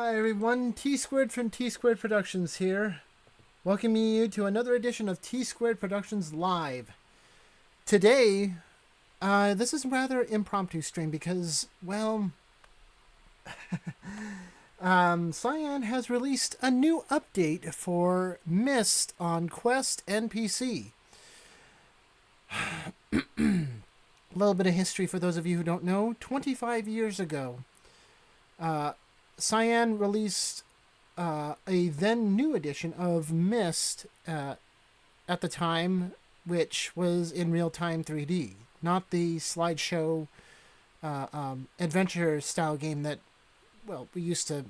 Hi everyone, T Squared from T Squared Productions here, welcoming you to another edition of T Squared Productions Live. Today, this is a rather impromptu stream because, well, Cyan has released a new update for Myst on Quest and PC. A little bit of history for those of you who don't know. 25 years ago, Cyan released a then new edition of Myst at the time, which was in real-time 3D, not the slideshow adventure style game that, well, we used to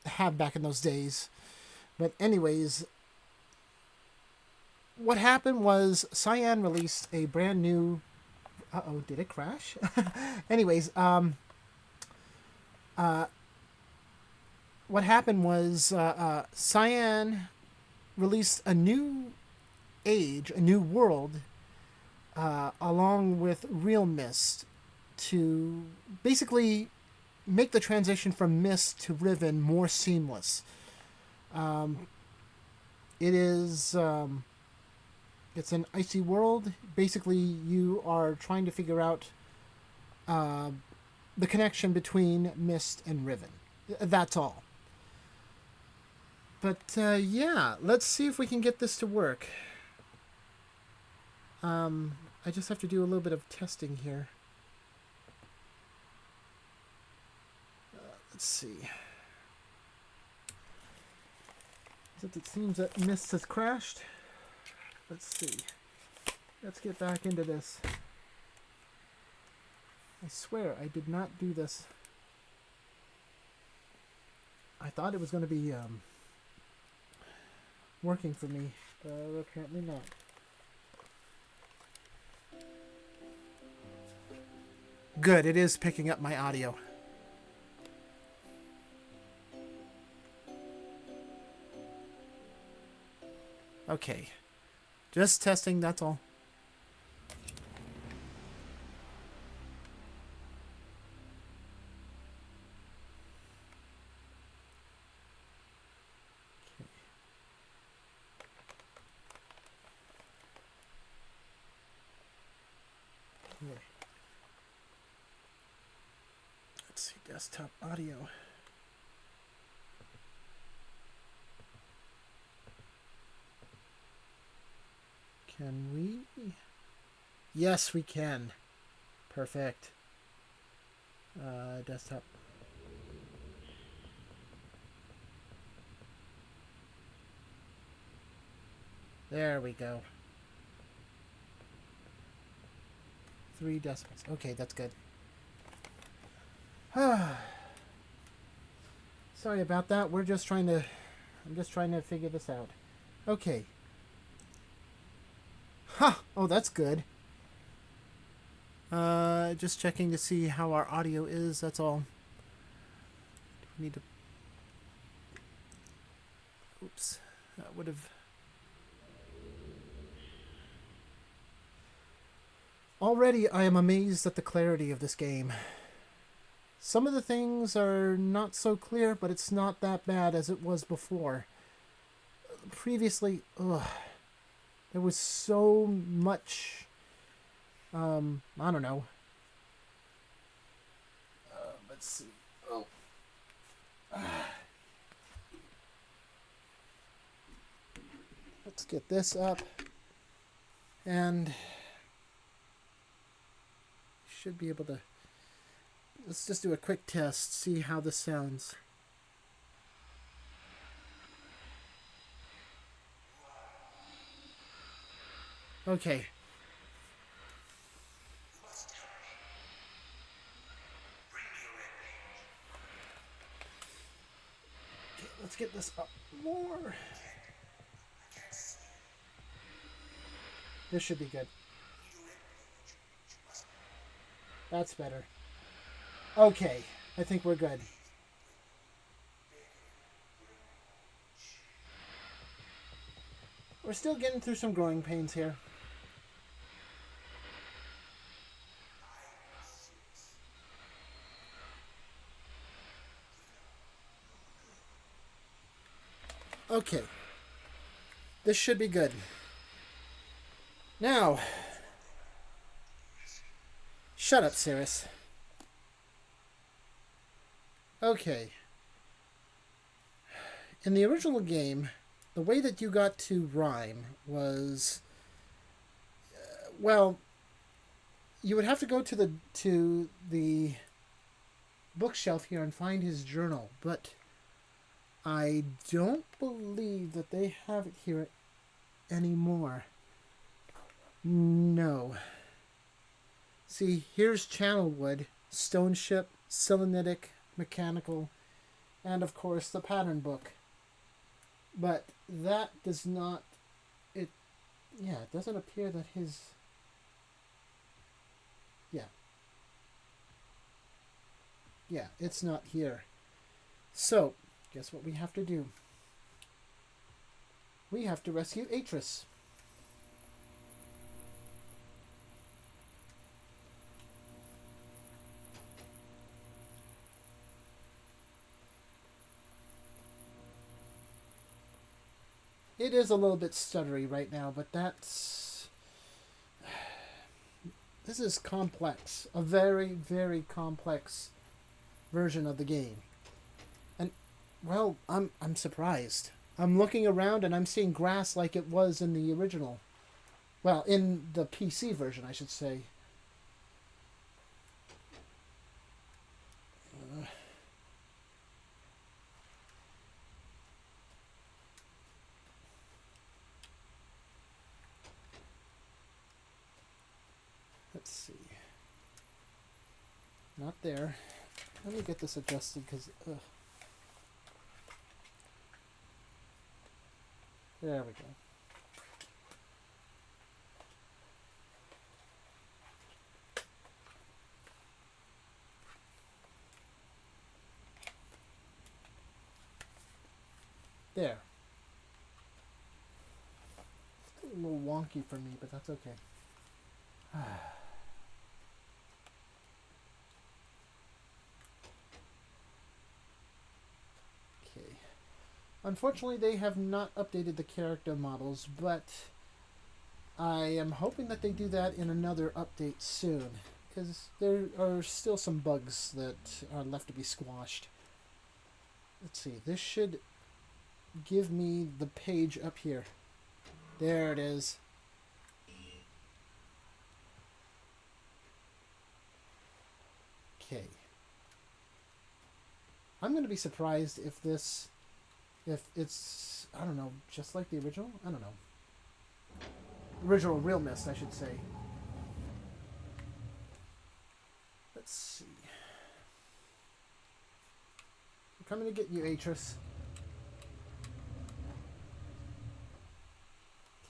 have back in those days. But anyways, what happened was Cyan released a brand new... Uh-oh, did it crash? Anyways, what happened was Cyan released a new age, a new world, along with realMyst to basically make the transition from Myst to Riven more seamless. It is... it's an icy world. Basically, you are trying to figure out the connection between Myst and Riven. That's all. But yeah, let's see if we can get this to work. I just have to do a little bit of testing here. Let's see. Since it seems that Myst has crashed, let's see. Let's get back into this. I swear I did not do this. I thought it was going to be working for me, but apparently not. Good, it is picking up my audio. Okay. Just testing, that's all. Okay. Let's see, desktop audio. Can we? Yes, we can. Perfect. Desktop. There we go. 3 decibels. Okay, that's good. Sorry about that. I'm just trying to figure this out. Okay. Huh. Oh, that's good. Just checking to see how our audio is, that's all. We need to... Oops. That would have... Already, I am amazed at the clarity of this game. Some of the things are not so clear, but it's not that bad as it was before. Previously, there was so much... I don't know. Let's see. Oh. Let's get this up. And... should be able to... Let's just do a quick test, see how this sounds. Okay. Let's get this up more. This should be good. That's better. Okay, I think we're good. We're still getting through some growing pains here. Okay. This should be good. Now, shut up, Cirrus. Okay. In the original game, the way that you got to Rime was, well, you would have to go to the bookshelf here and find his journal, but I don't believe that they have it here anymore. No. See, here's channel wood, stone ship, selenitic, mechanical, and of course the pattern book. But that does not, it doesn't appear that his, yeah, it's not here. So, guess what we have to do? We have to rescue Atris. It is a little bit stuttery right now, but that's... This is complex. A very, very complex version of the game. And, well, I'm surprised. I'm looking around and I'm seeing grass like it was in the original. Well, in the PC version, I should say. Let's see. Not there. Let me get this adjusted because... There we go. There. It's a little wonky for me, but that's okay. Okay. Unfortunately, they have not updated the character models, but I am hoping that they do that in another update soon, because there are still some bugs that are left to be squashed. Let's see, this should give me the page up here. There it is. Okay. I'm going to be surprised if this, if it's, I don't know, just like the original? I don't know. Original realMyst, I should say. Let's see. I'm coming to get you, Atris.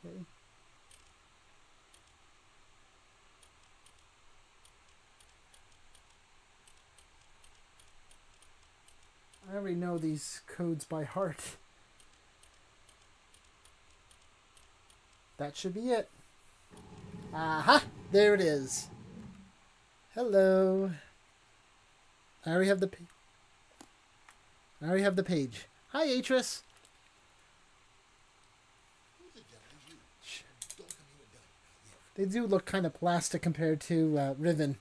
Okay. I already know these codes by heart. That should be it. Aha! There it is. Hello. I already have the page. Hi, Atris. They do look kind of plastic compared to Riven.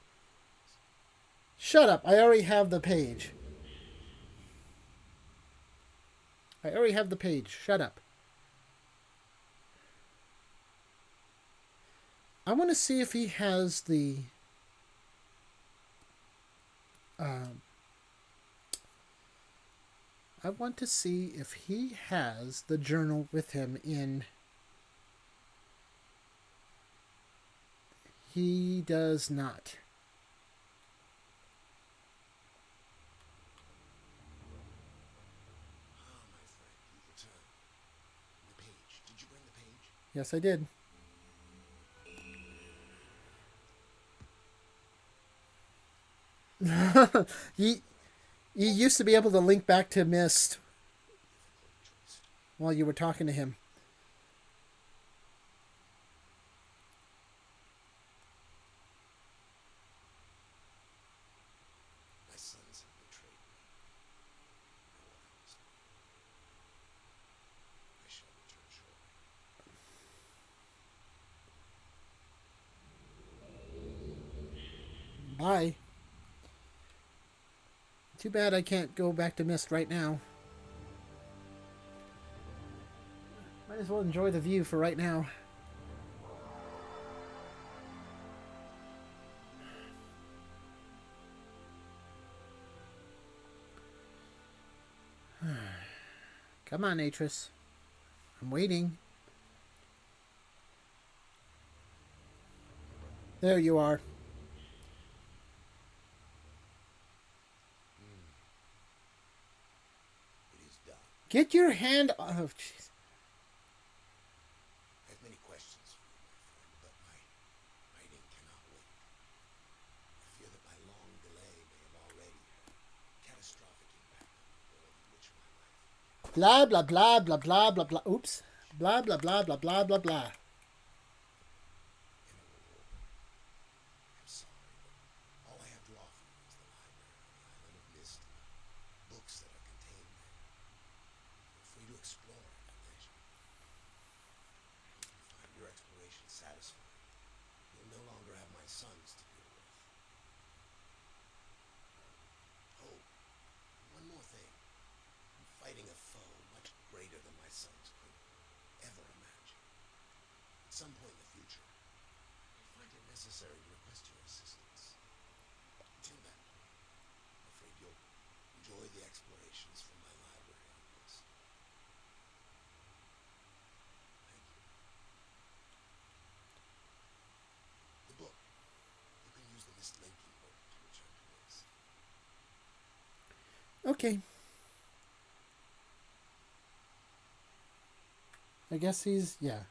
Shut up. I already have the page. Shut up. I want to see if he has the... I want to see if he has the journal with him in... He does not. Yes, I did. you used to be able to link back to Myst while you were talking to him. Hi. Too bad I can't go back to Myst right now. Might as well enjoy the view for right now. Come on, Atris. I'm waiting. There you are. It is done. Get your hand off. Oh, jeez. I have many questions for you, my friend, but my writing cannot wait. I fear that my long delay may have already had catastrophic impact on the world in which my life Blah, blah, blah, blah, blah, blah, blah. Oops. Blah, blah, blah, blah, blah, blah, blah. in a war. I'm sorry, but all I have to offer you is the library on the island of Myst and the books that are contained there. Feel free to explore at your leisure. I hope you find your exploration satisfying. You'll no longer have my sons to deal with. Oh, one more thing. I'm fighting a foe much greater than my sons could ever imagine. At some point in the future, I find it necessary to request your assistance. Until then, I'm afraid you'll enjoy the explorations from my library on this. Thank you. The book. You can use the Myst linking book to return to Myst. Okay. I guess he's. Yeah.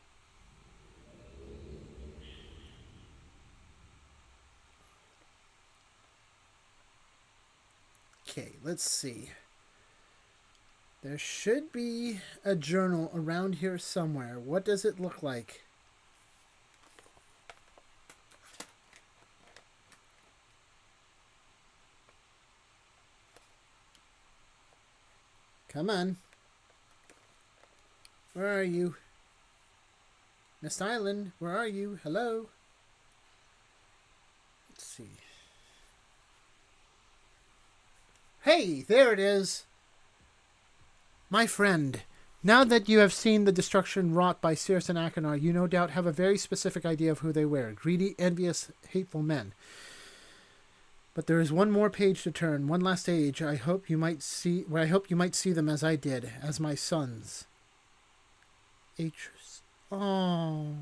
Okay, let's see. There should be a journal around here somewhere. What does it look like? Come on. Where are you? Myst Island, where are you? Hello? Let's see. Hey, there it is! My friend, now that you have seen the destruction wrought by Circe and Achenar, you no doubt have a very specific idea of who they were. Greedy, envious, hateful men. But there is one more page to turn, one last age. I hope you might see them as I did, as my sons. Atris. Oh.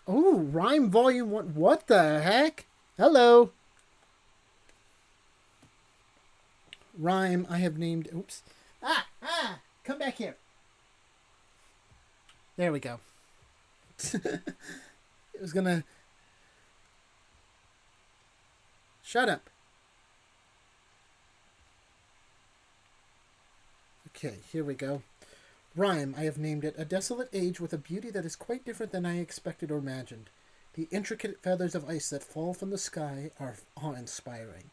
Oh, Rime Volume 1. What the heck? Hello. Rime, I have named. Oops. Come back here. There we go. It was gonna. Shut up. Okay, here we go. Rime, I have named it, a desolate age with a beauty that is quite different than I expected or imagined. The intricate feathers of ice that fall from the sky are awe-inspiring.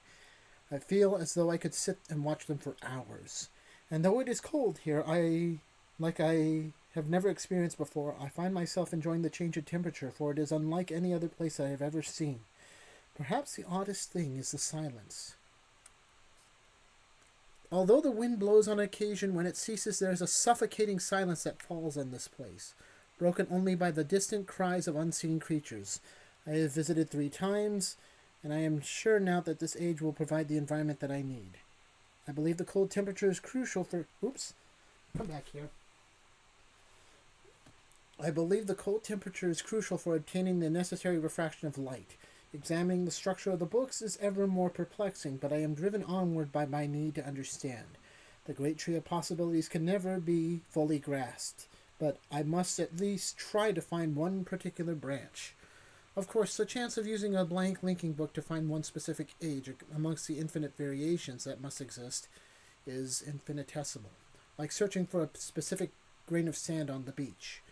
I feel as though I could sit and watch them for hours. And though it is cold here, I have never experienced before, I find myself enjoying the change in temperature, for it is unlike any other place I have ever seen. Perhaps the oddest thing is the silence. Although the wind blows on occasion, when it ceases there is a suffocating silence that falls on this place, broken only by the distant cries of unseen creatures. I have visited 3 times, and I am sure now that this age will provide the environment that I need. I believe the cold temperature is crucial for... Oops. Come back here. I believe the cold temperature is crucial for obtaining the necessary refraction of light. Examining the structure of the books is ever more perplexing, but I am driven onward by my need to understand. The great tree of possibilities can never be fully grasped, but I must at least try to find one particular branch. Of course, the chance of using a blank linking book to find one specific age amongst the infinite variations that must exist is infinitesimal, like searching for a specific grain of sand on the beach.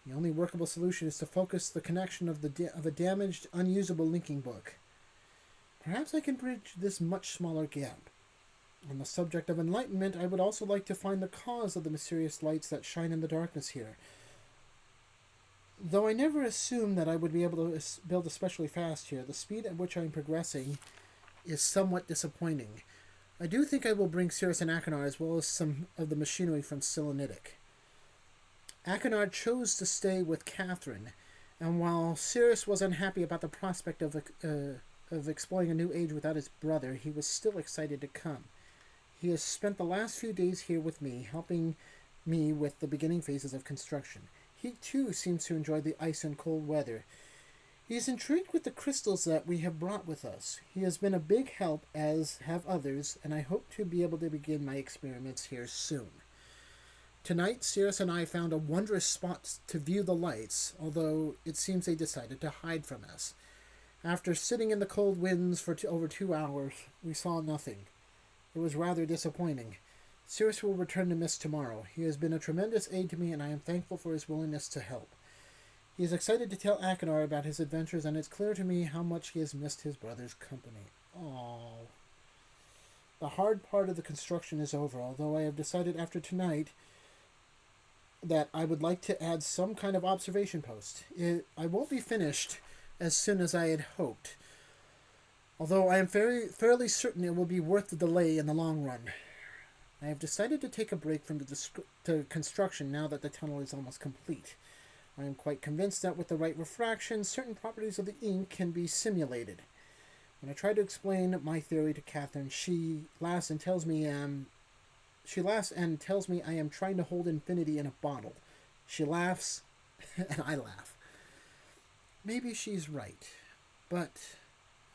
The only workable solution is to focus the connection of a damaged, unusable linking book. Perhaps I can bridge this much smaller gap. On the subject of enlightenment, I would also like to find the cause of the mysterious lights that shine in the darkness here. Though I never assumed that I would be able to build especially fast here, the speed at which I'm progressing is somewhat disappointing. I do think I will bring Cirrus and Achenar as well as some of the machinery from Selenitic. Achenar chose to stay with Catherine, and while Cirrus was unhappy about the prospect of exploring a new age without his brother, he was still excited to come. He has spent the last few days here with me, helping me with the beginning phases of construction. He too seems to enjoy the ice and cold weather. He is intrigued with the crystals that we have brought with us. He has been a big help, as have others, and I hope to be able to begin my experiments here soon. Tonight, Cirrus and I found a wondrous spot to view the lights, although it seems they decided to hide from us. After sitting in the cold winds for over 2 hours, we saw nothing. It was rather disappointing. Cirrus will return to Myst tomorrow. He has been a tremendous aid to me, and I am thankful for his willingness to help. He is excited to tell Achenar about his adventures, and it's clear to me how much he has missed his brother's company. Aww. The hard part of the construction is over, although I have decided after tonight that I would like to add some kind of observation post. I won't be finished as soon as I had hoped, although I am fairly certain it will be worth the delay in the long run. I have decided to take a break from the construction now that the tunnel is almost complete. I am quite convinced that with the right refraction, certain properties of the ink can be simulated. When I try to explain my theory to Catherine, she laughs and tells me I am trying to hold infinity in a bottle. She laughs, and I laugh. Maybe she's right, but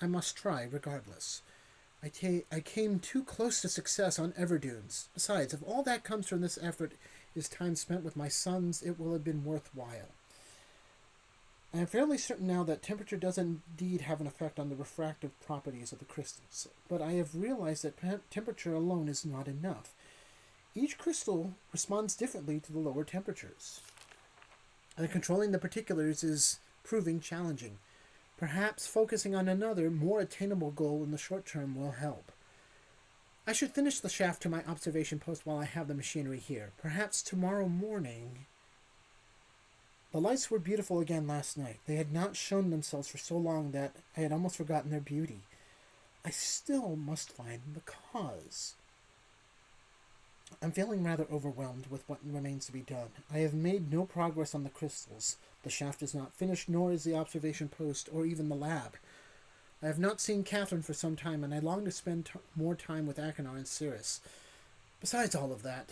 I must try regardless. I came too close to success on Everdunes. Besides, if all that comes from this effort is time spent with my sons, it will have been worthwhile. I am fairly certain now that temperature does indeed have an effect on the refractive properties of the crystals, but I have realized that temperature alone is not enough. Each crystal responds differently to the lower temperatures, and controlling the particulars is proving challenging. Perhaps focusing on another, more attainable goal in the short term will help. I should finish the shaft to my observation post while I have the machinery here. Perhaps tomorrow morning. The lights were beautiful again last night. They had not shown themselves for so long that I had almost forgotten their beauty. I still must find the cause. I'm feeling rather overwhelmed with what remains to be done. I have made no progress on the crystals. The shaft is not finished, nor is the observation post, or even the lab. I have not seen Catherine for some time, and I long to spend more time with Achenar and Cirrus. Besides all of that,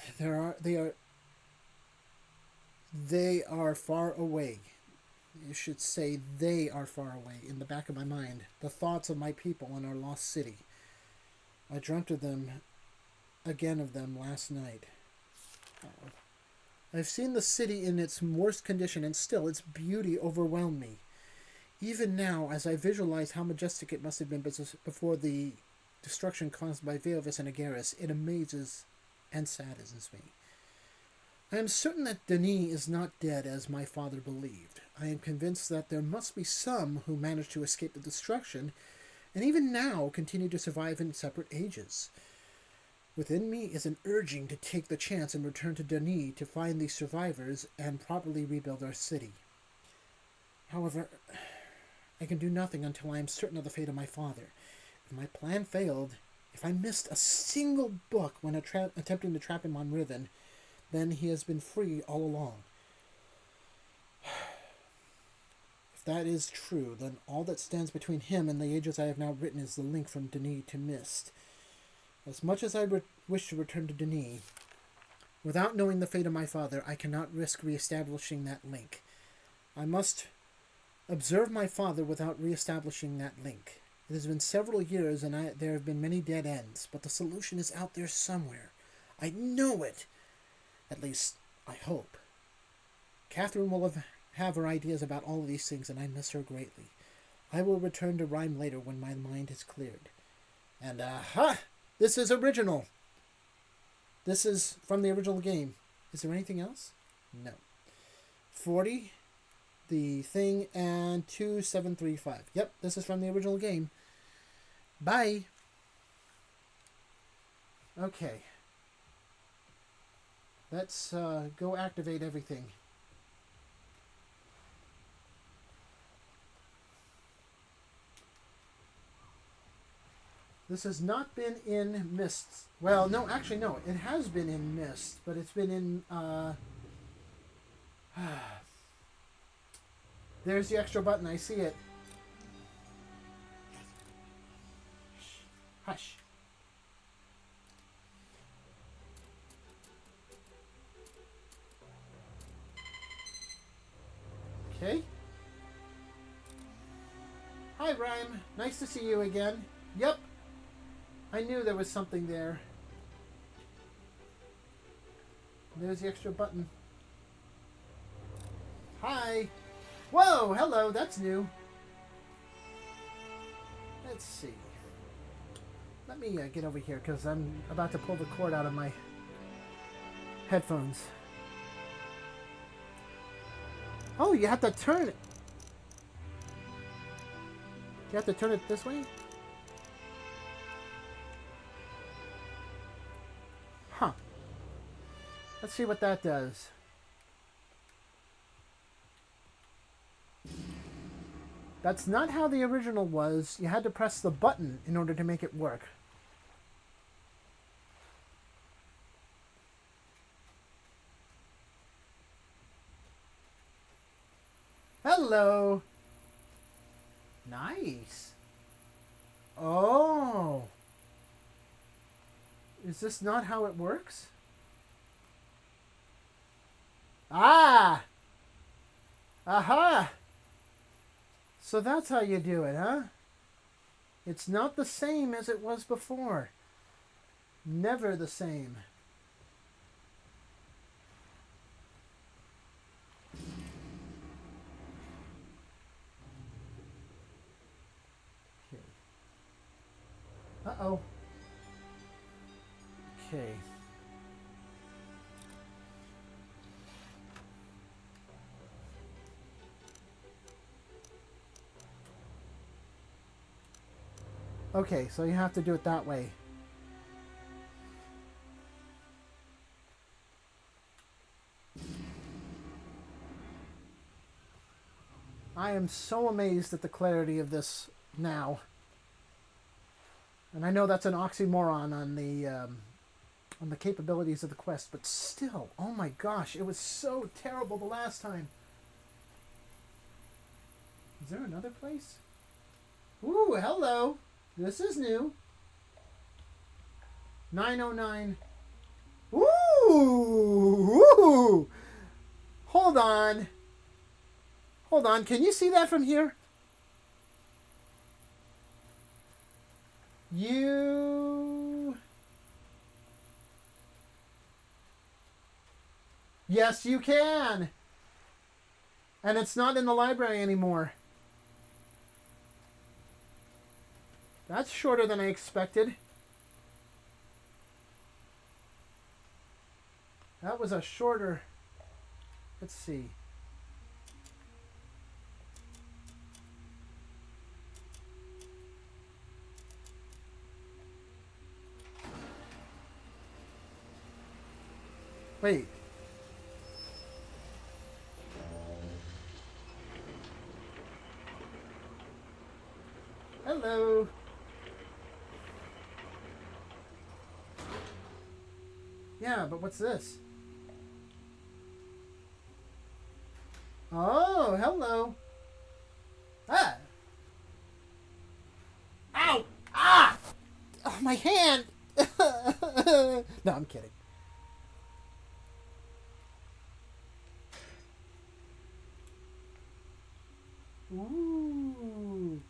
they are far away. You should say they are far away in the back of my mind. The thoughts of my people in our lost city. I dreamt of them last night. I've seen the city in its worst condition, and still its beauty overwhelmed me. Even now, as I visualize how majestic it must have been before the destruction caused by Veovis and Agaris, it amazes and saddens me. I am certain that Denis is not dead as my father believed. I am convinced that there must be some who managed to escape the destruction, and even now continue to survive in separate ages. Within me is an urging to take the chance and return to Denis to find these survivors and properly rebuild our city. However, I can do nothing until I am certain of the fate of my father. If my plan failed, if I missed a single book when attempting to trap him on Riven, then he has been free all along. If that is true, then all that stands between him and the ages I have now written is the link from Denis to Myst. As much as I wish to return to Denis, without knowing the fate of my father, I cannot risk re-establishing that link. I must observe my father without re-establishing that link. It has been several years, and there have been many dead ends, but the solution is out there somewhere. I know it! At least, I hope. Catherine will have her ideas about all of these things, and I miss her greatly. I will return to Rime later when my mind is cleared. And, this is original. This is from the original game. Is there anything else? No. 40, the thing, and 2735. Yep, this is from the original game. Bye. Okay. Let's go activate everything. This has not been in Myst. Well, no, actually, no. It has been in Myst, but it's been in. There's the extra button. I see it. Hush. Okay. Hi, Rime. Nice to see you again. Yep. I knew there was something there. There's the extra button. Hi. Whoa, hello. That's new. Let's see. Let me get over here because I'm about to pull the cord out of my headphones. Oh, you have to turn it. You have to turn it this way? Huh. Let's see what that does. That's not how the original was. You had to press the button in order to make it work. Hello. Nice. Oh. Is this not how it works? Ah. Aha. So that's how you do it, huh? It's not the same as it was before. Never the same. Okay. Uh-oh. Okay. Okay, so you have to do it that way. I am so amazed at the clarity of this now. And I know that's an oxymoron on the capabilities of the quest, but still, oh my gosh, it was so terrible the last time. Is there another place? Ooh, hello. This is new. 909. Ooh! Hold on. Hold on. Can you see that from here? You... Yes, you can. And it's not in the library anymore. That's shorter than I expected. That was a shorter... Let's see. Wait. Hello. Yeah, but what's this? Oh, hello. Ah. Ow! Ah! Oh, my hand! No, I'm kidding. Ooh.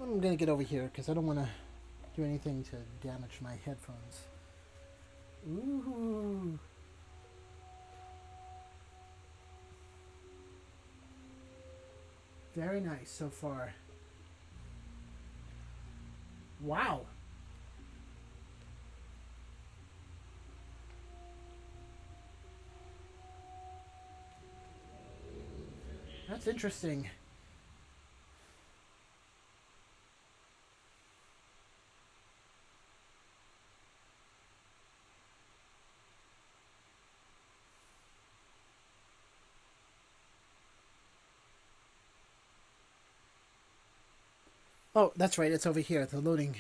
I'm gonna get over here because I don't want to do anything to damage my headphones. Ooh. Very nice so far. Wow. That's interesting. Oh, that's right. It's over here. The loading.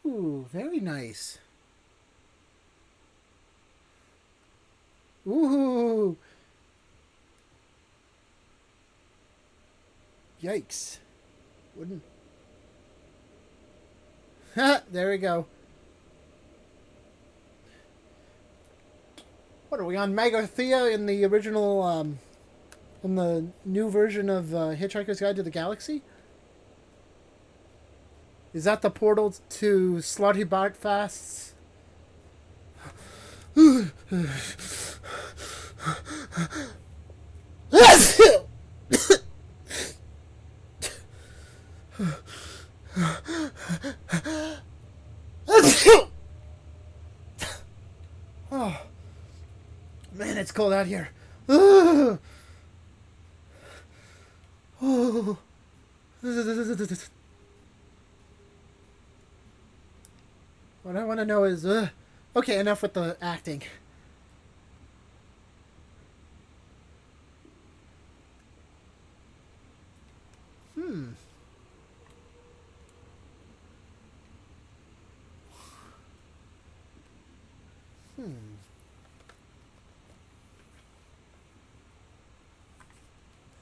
Ooh, very nice. Ooh, yikes. Wouldn't. Ha! There we go. What are we on Megathea in the original, in the new version of Hitchhiker's Guide to the Galaxy? Is that the portal to Slutty Bartfast's? Oh, man, it's cold out here. Oh. What I want to know is, okay, enough with the acting. Hmm. Hmm.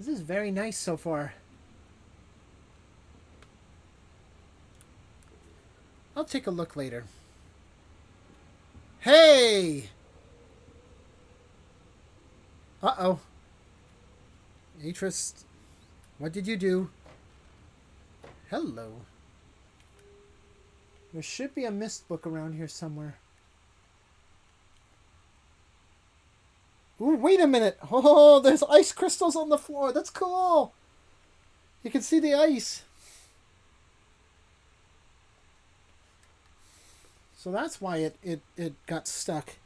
This is very nice so far. I'll take a look later. Hey! Uh-oh. Atris, what did you do? Hello. There should be a Myst book around here somewhere. Ooh, wait a minute. Oh, there's ice crystals on the floor. That's cool. You can see the ice. So that's why it got stuck.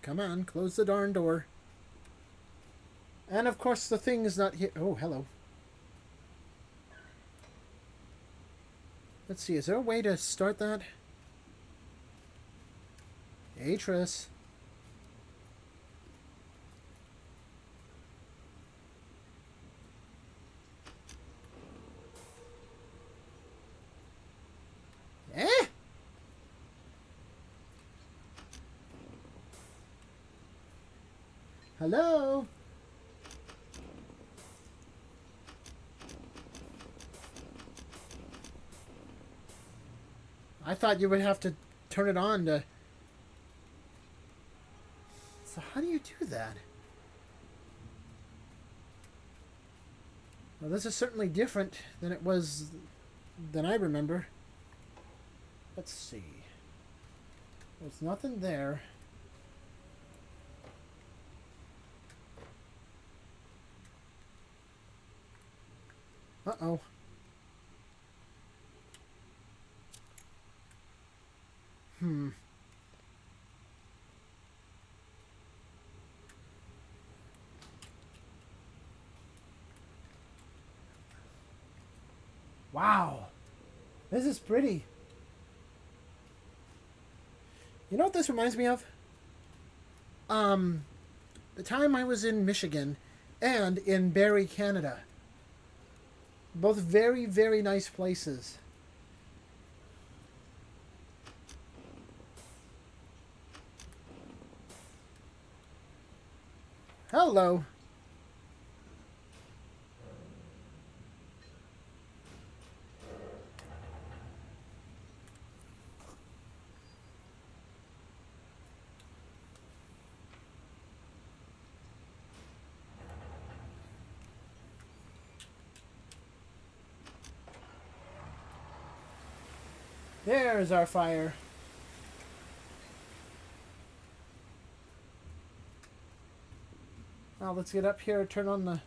Come on, close the darn door. And of course the thing is not here. Oh, hello. Let's see, is there a way to start that? Atris. Eh? Hello? I thought you would have to turn it on to... So how do you do that? Well, this is certainly different than it was... than I remember. Let's see. There's nothing there. Uh-oh. Hmm. Wow. This is pretty. You know what this reminds me of? The time I was in Michigan and in Barrie, Canada. Both very, very nice places. Hello. There's our fire. Now let's get up here, turn on the...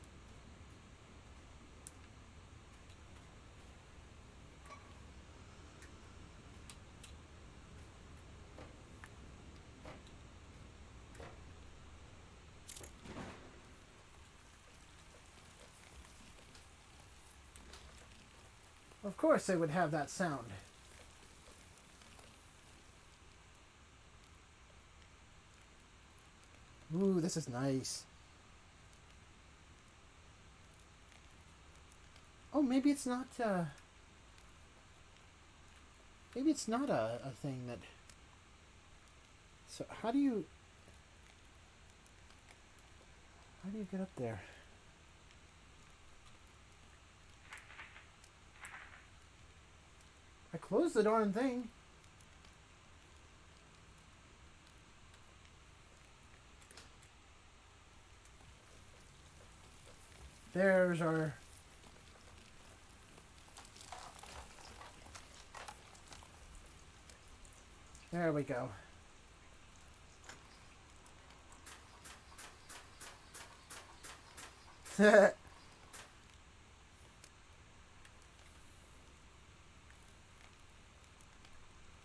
Of course they would have that sound. Ooh, this is nice. Oh, maybe it's not, maybe it's not a thing that... So, how do you get up there? I closed the darn thing. There's our... There we go.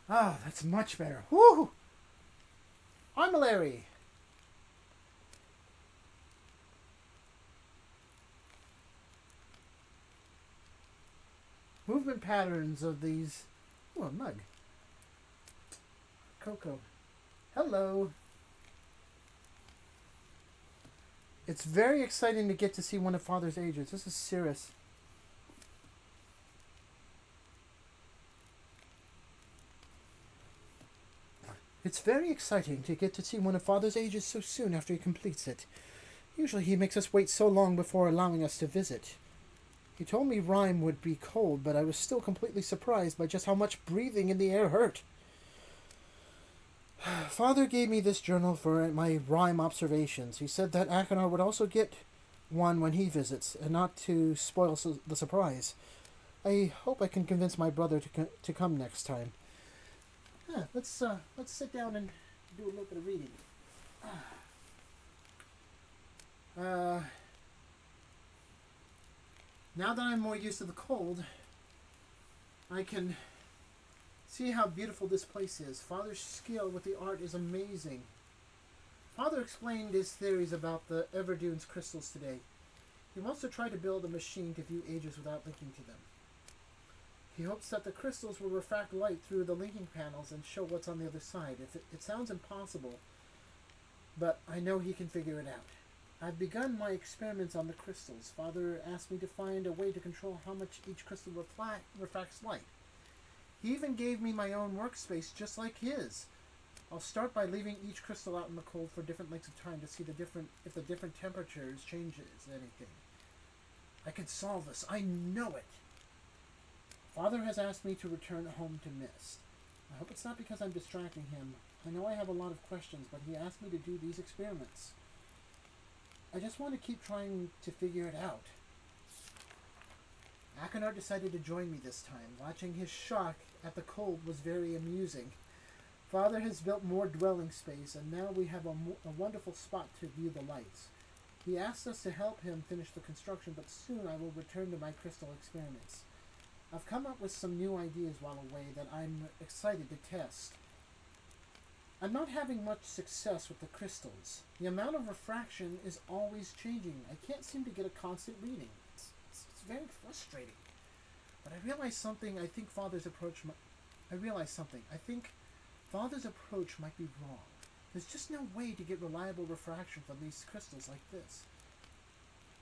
Oh, that's much better. Woo! I'm Larry. Movement patterns of these... Oh, a mug. Cocoa. Hello. It's very exciting to get to see one of Father's ages. This is serious. It's very exciting to get to see one of Father's ages so soon after he completes it. Usually he makes us wait so long before allowing us to visit. He told me Rime would be cold, but I was still completely surprised by just how much breathing in the air hurt. Father gave me this journal for my Rime observations. He said that Akinar would also get one when he visits, and not to spoil the surprise. I hope I can convince my brother to come next time. Let's sit down and do a little bit of reading. Now that I'm more used to the cold, I can see how beautiful this place is. Father's skill with the art is amazing. Father explained his theories about the Everdune's crystals today. He wants to try to build a machine to view ages without linking to them. He hopes that the crystals will refract light through the linking panels and show what's on the other side. It sounds impossible, but I know he can figure it out. I've begun my experiments on the crystals. Father asked me to find a way to control how much each crystal refracts light. He even gave me my own workspace just like his. I'll start by leaving each crystal out in the cold for different lengths of time to see if the different temperatures changes anything. I can solve this. I know it. Father has asked me to return home to Myst. I hope it's not because I'm distracting him. I know I have a lot of questions, but he asked me to do these experiments. I just want to keep trying to figure it out. Akinar decided to join me this time. Watching his shock at the cold was very amusing. Father has built more dwelling space, and now we have a wonderful spot to view the lights. He asked us to help him finish the construction, but soon I will return to my crystal experiments. I've come up with some new ideas while away that I'm excited to test. I'm not having much success with the crystals. The amount of refraction is always changing. I can't seem to get a constant reading. It's very frustrating. But I realized something. I think Father's approach might be wrong. There's just no way to get reliable refraction from these crystals like this.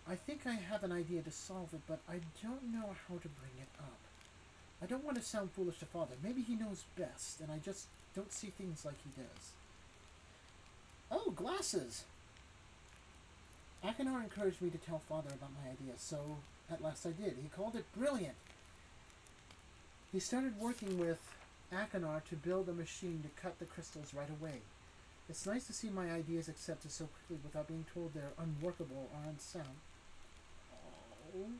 I think I have an idea to solve it, but I don't know how to bring it up. I don't want to sound foolish to Father. Maybe he knows best, and I just don't see things like he does. Oh, glasses! Akinar encouraged me to tell Father about my idea, so at last I did. He called it brilliant. He started working with Akinar to build a machine to cut the crystals right away. It's nice to see my ideas accepted so quickly without being told they're unworkable or unsound. Oh.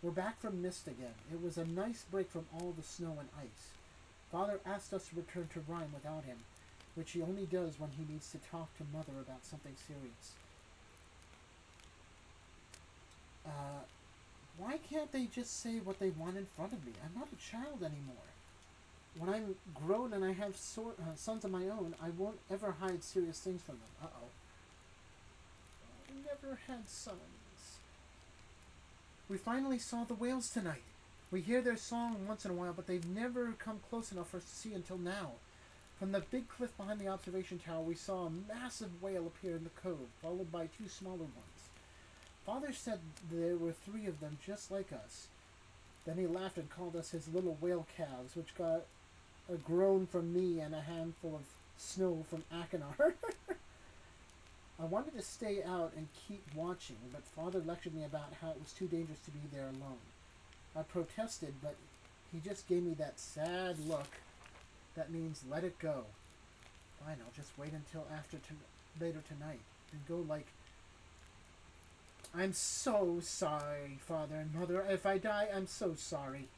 We're back from Myst again. It was a nice break from all the snow and ice. Father asked us to return to Rime without him, which he only does when he needs to talk to Mother about something serious. Why can't they just say what they want in front of me? I'm not a child anymore. When I'm grown and I have sons of my own, I won't ever hide serious things from them. Uh-oh. I never had sons. We finally saw the whales tonight. We hear their song once in a while, but they've never come close enough for us to see until now. From the big cliff behind the observation tower, we saw a massive whale appear in the cove, followed by two smaller ones. Father said there were three of them just like us. Then he laughed and called us his little whale calves, which got a groan from me and a handful of snow from Akinar. I wanted to stay out and keep watching, but Father lectured me about how it was too dangerous to be there alone. I protested, but he just gave me that sad look that means let it go. Fine, I'll just wait until later tonight and go like, I'm so sorry, Father and Mother. If I die, I'm so sorry.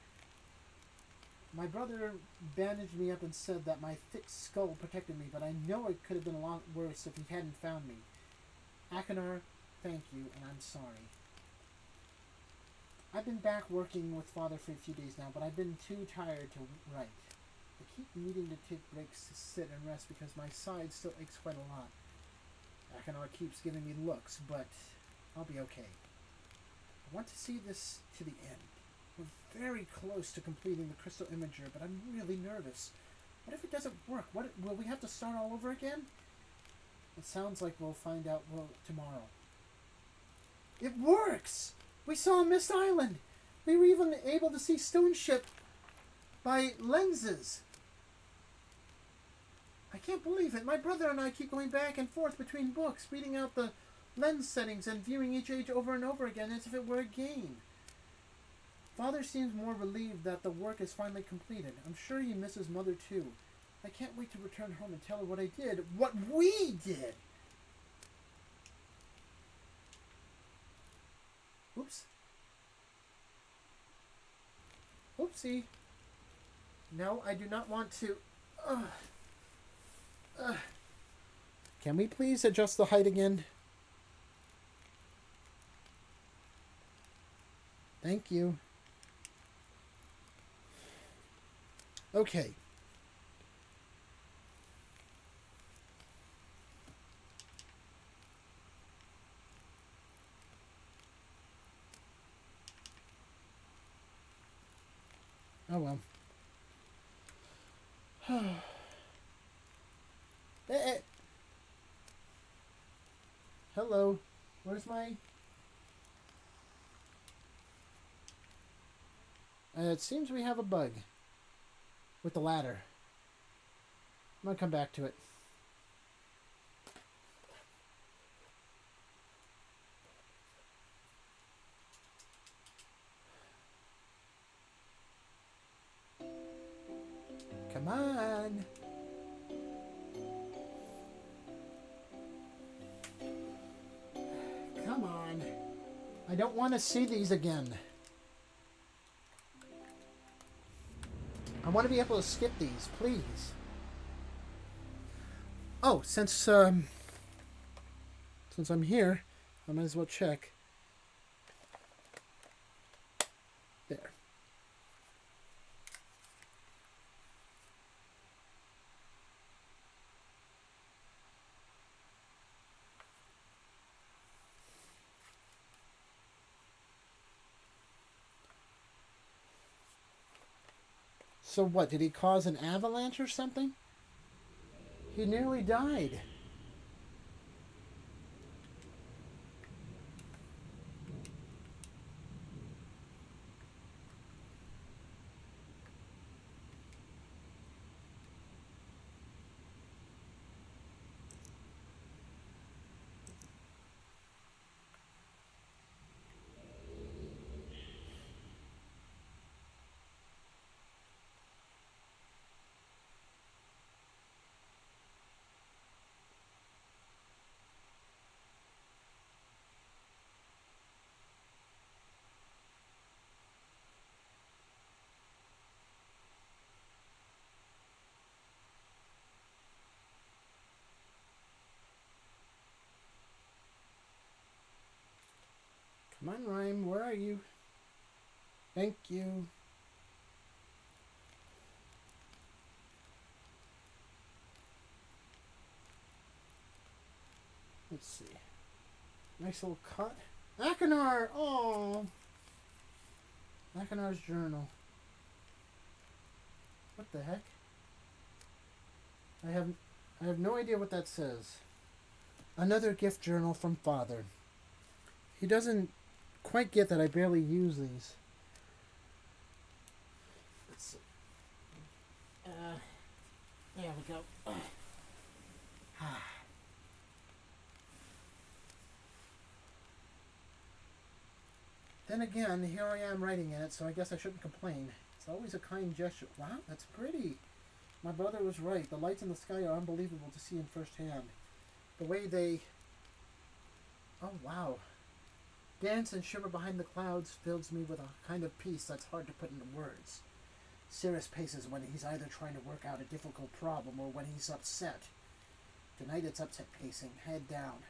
My brother bandaged me up and said that my thick skull protected me, but I know it could have been a lot worse if he hadn't found me. Akinar, thank you, and I'm sorry. I've been back working with Father for a few days now, but I've been too tired to write. I keep needing to take breaks to sit and rest because my side still aches quite a lot. Akinar keeps giving me looks, but I'll be okay. I want to see this to the end. We're very close to completing the crystal imager, but I'm really nervous. What if it doesn't work? Will we have to start all over again? It sounds like we'll find out tomorrow. It works! We saw Myst Island! We were even able to see Stone Ship by lenses. I can't believe it. My brother and I keep going back and forth between books, reading out the lens settings and viewing each age over and over again as if it were a game. Father seems more relieved that the work is finally completed. I'm sure he misses Mother too. I can't wait to return home and tell her what I did. What we did! Oops. Oopsie. No, I do not want to. Can we please adjust the height again? Thank you. Okay. Oh well. Eh. Hello. Where's my... it seems we have a bug with the ladder. I'm gonna come back to it. Come on. Come on. I don't want to see these again. I want to be able to skip these, please. Oh, since I'm here, I might as well check. There. So what, did he cause an avalanche or something? He nearly died. Come on, Rime, where are you? Thank you. Let's see. Nice little cut. Akinar! Oh. Akinar's journal. What the heck? I have I have no idea what that says. Another gift journal from Father. He doesn't quite get that I barely use these. Let's see. There we go. Then again, here I am writing in it, so I guess I shouldn't complain. It's always a kind gesture. Wow, that's pretty. My brother was right. The lights in the sky are unbelievable to see in firsthand. The way they... Oh, wow. Dance and shimmer behind the clouds fills me with a kind of peace that's hard to put into words. Sirius paces when he's either trying to work out a difficult problem or when he's upset. Tonight it's upset pacing, head down,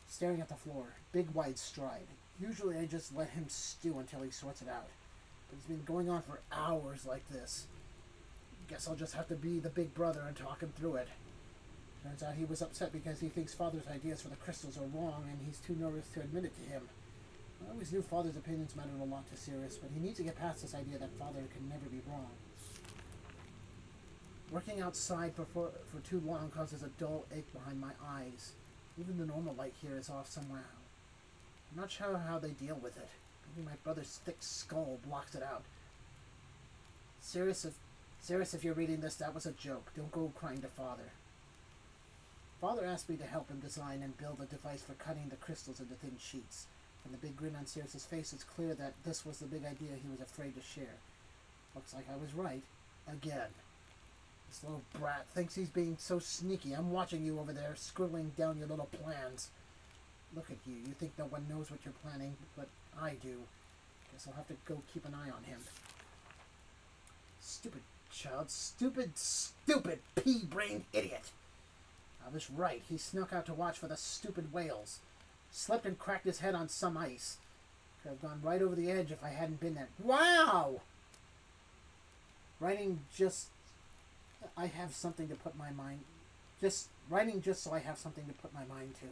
staring at the floor, big wide stride. Usually I just let him stew until he sorts it out. But it's been going on for hours like this. Guess I'll just have to be the big brother and talk him through it. Turns out he was upset because he thinks Father's ideas for the crystals are wrong and he's too nervous to admit it to him. I always knew Father's opinions mattered a lot to Sirius, but he needs to get past this idea that Father can never be wrong. Working outside for too long causes a dull ache behind my eyes. Even the normal light here is off somehow. I'm not sure how they deal with it. Maybe my brother's thick skull blocks it out. Sirius, if you're reading this, that was a joke. Don't go crying to Father. Father asked me to help him design and build a device for cutting the crystals into thin sheets. From the big grin on Sirius's face, it's clear that this was the big idea he was afraid to share. Looks like I was right. Again. This little brat thinks he's being so sneaky. I'm watching you over there, scribbling down your little plans. Look at you. You think no one knows what you're planning, but I do. Guess I'll have to go keep an eye on him. Stupid child. Stupid, stupid pea-brained idiot. I was right. He snuck out to watch for the stupid whales. Slipped and cracked his head on some ice. Could have gone right over the edge if I hadn't been there. Wow! Writing just... I have something to put my mind... Writing just so I have something to put my mind to.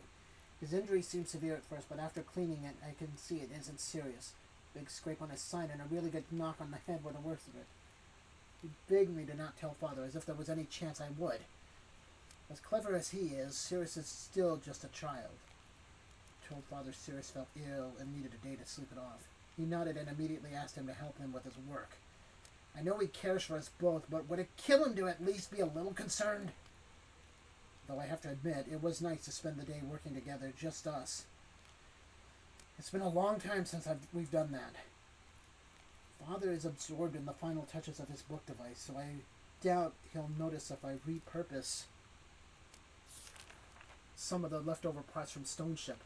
His injury seemed severe at first, but after cleaning it, I can see it isn't serious. Big scrape on his side and a really good knock on the head were the worst of it. He begged me to not tell Father, as if there was any chance I would. As clever as he is, Sirius is still just a child. I told Father Sirius felt ill and needed a day to sleep it off. He nodded and immediately asked him to help him with his work. I know he cares for us both, but would it kill him to at least be a little concerned? Though I have to admit, it was nice to spend the day working together, just us. It's been a long time since we've done that. Father is absorbed in the final touches of his book device, so I doubt he'll notice if I repurpose some of the leftover parts from Stone Ship.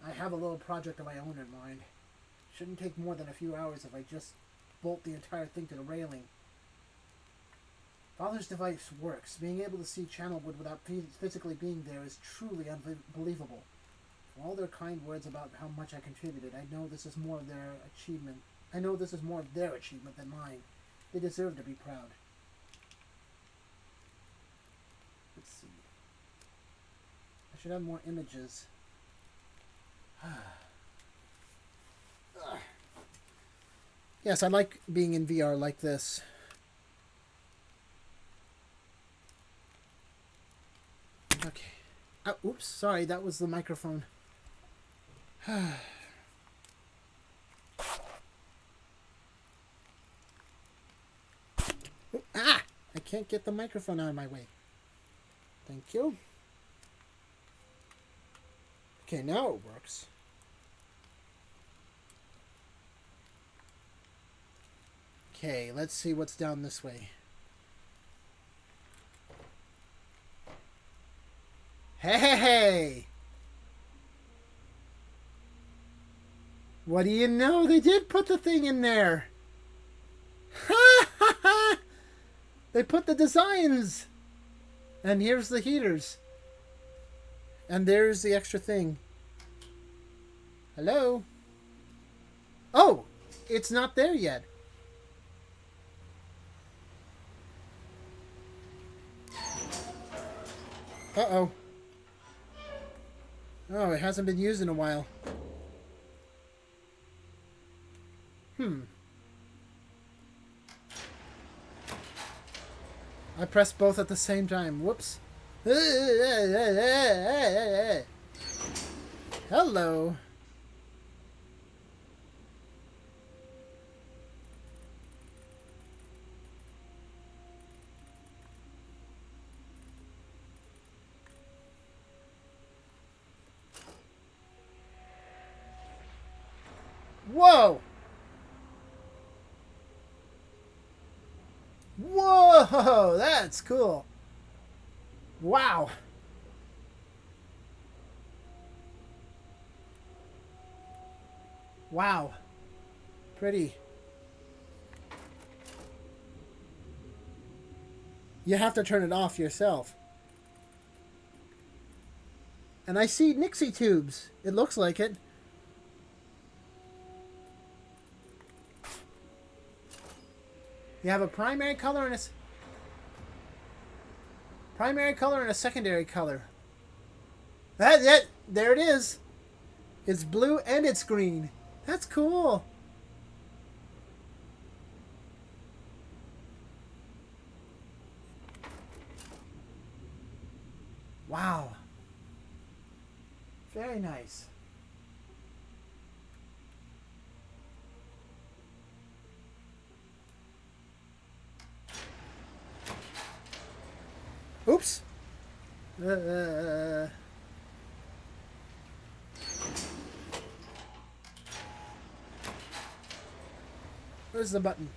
I have a little project of my own in mind. Shouldn't take more than a few hours if I just bolt the entire thing to the railing. Father's device works. Being able to see Channelwood without physically being there is truly unbelievable. For all their kind words about how much I contributed, I know this is more of their achievement. I know this is more of their achievement than mine. They deserve to be proud. Let's see. I should have more images. Yes, I like being in VR like this. Okay. Oh, oops, sorry, that was the microphone. Ah! I can't get the microphone out of my way. Thank you. Okay, now it works. Okay, let's see what's down this way. Hey! What do you know? They did put the thing in there. Ha ha ha! They put the designs. And here's the heaters. And there's the extra thing. Hello? Oh! It's not there yet. Uh-oh. Oh, it hasn't been used in a while. I pressed both at the same time. Whoops. Hello. Whoa! Whoa! That's cool. Wow. Wow. Pretty. You have to turn it off yourself. And I see Nixie tubes. It looks like it. You have a primary color and a secondary color. There it is. It's blue and it's green. That's cool. Wow. Very nice. Oops. Where's the button?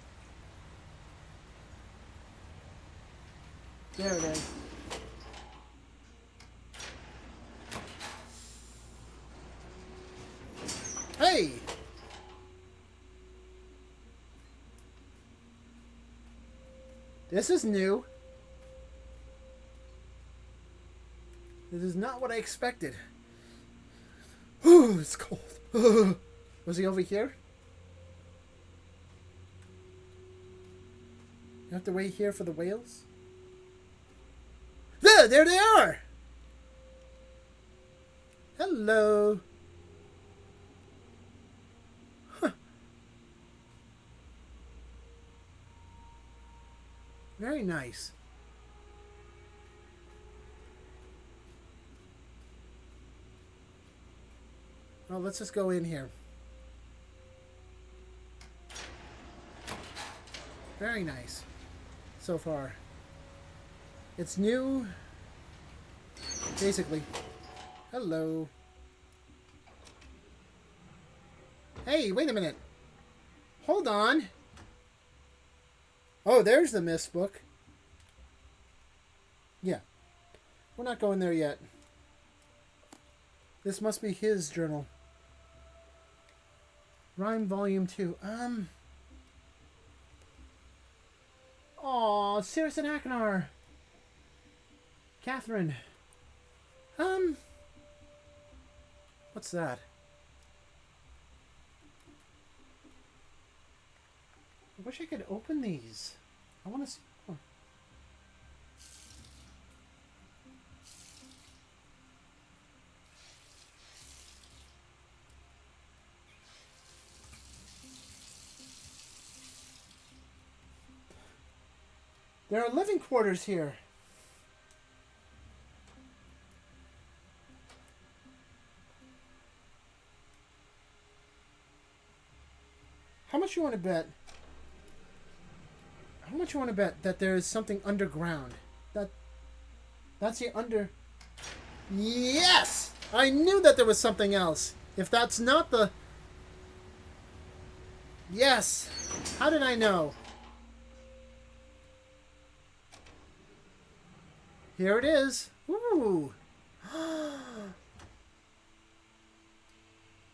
There it is. Hey! This is new. This is not what I expected. Ooh, it's cold. Was he over here? You have to wait here for the whales? There they are! Hello. Huh. Very nice. Well, let's just go in here. Very nice. So far. It's new. Basically. Hello. Hey, wait a minute. Hold on. Oh, there's the Myst book. Yeah. We're not going there yet. This must be his journal. Rime Volume 2. Aw, Cirrus and Akinar. Catherine. What's that? I wish I could open these. I want to see. Oh. There are living quarters here. How much you want to bet? How much you want to bet that there is something underground? That's the under... Yes! I knew that there was something else. If that's not the... Yes! How did I know? Here it is. Ooh.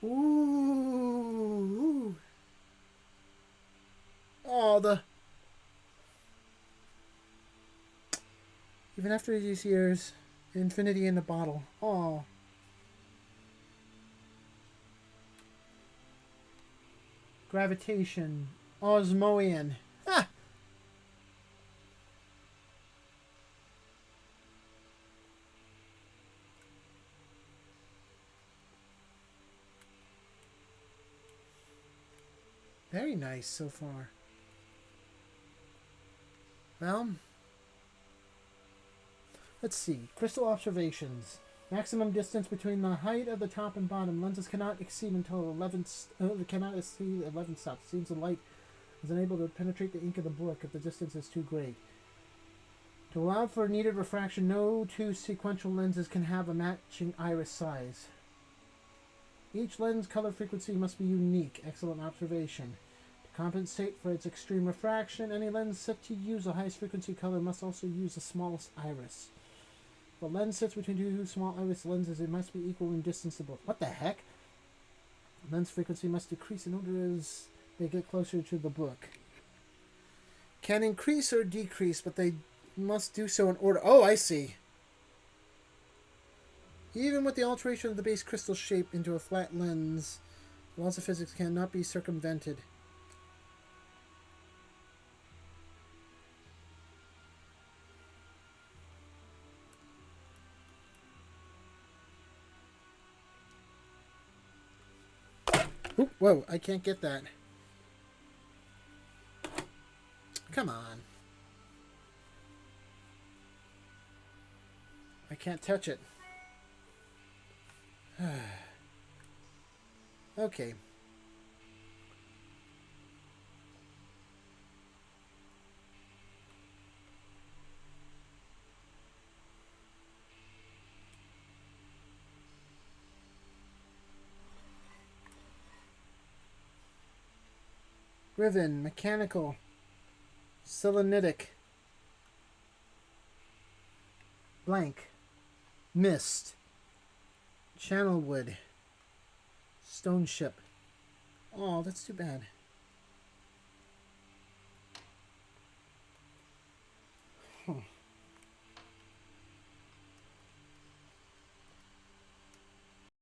Ooh. Oh, the... Even after these years, infinity in the bottle. Oh. Gravitation. Osmoian. Ah! Very nice so far. Well, let's see. Crystal observations. Maximum distance between the height of the top and bottom. Lenses cannot exceed until 11. Cannot exceed 11 stops. Seems the light is unable to penetrate the ink of the book if the distance is too great. To allow for needed refraction, no two sequential lenses can have a matching iris size. Each lens color frequency must be unique. Excellent observation. To compensate for its extreme refraction, any lens set to use the highest frequency color must also use the smallest iris. If a lens sits between two small iris lenses, it must be equal in distance to both. What the heck? Lens frequency must decrease in order as they get closer to the book. Can increase or decrease, but they must do so in order. Oh, I see. Even with the alteration of the base crystal shape into a flat lens, the laws of physics cannot be circumvented. Oop, whoa, I can't get that. Come on. I can't touch it. Okay. Riven, mechanical, selenitic, blank, Myst, channelwood, stone ship. Oh, that's too bad.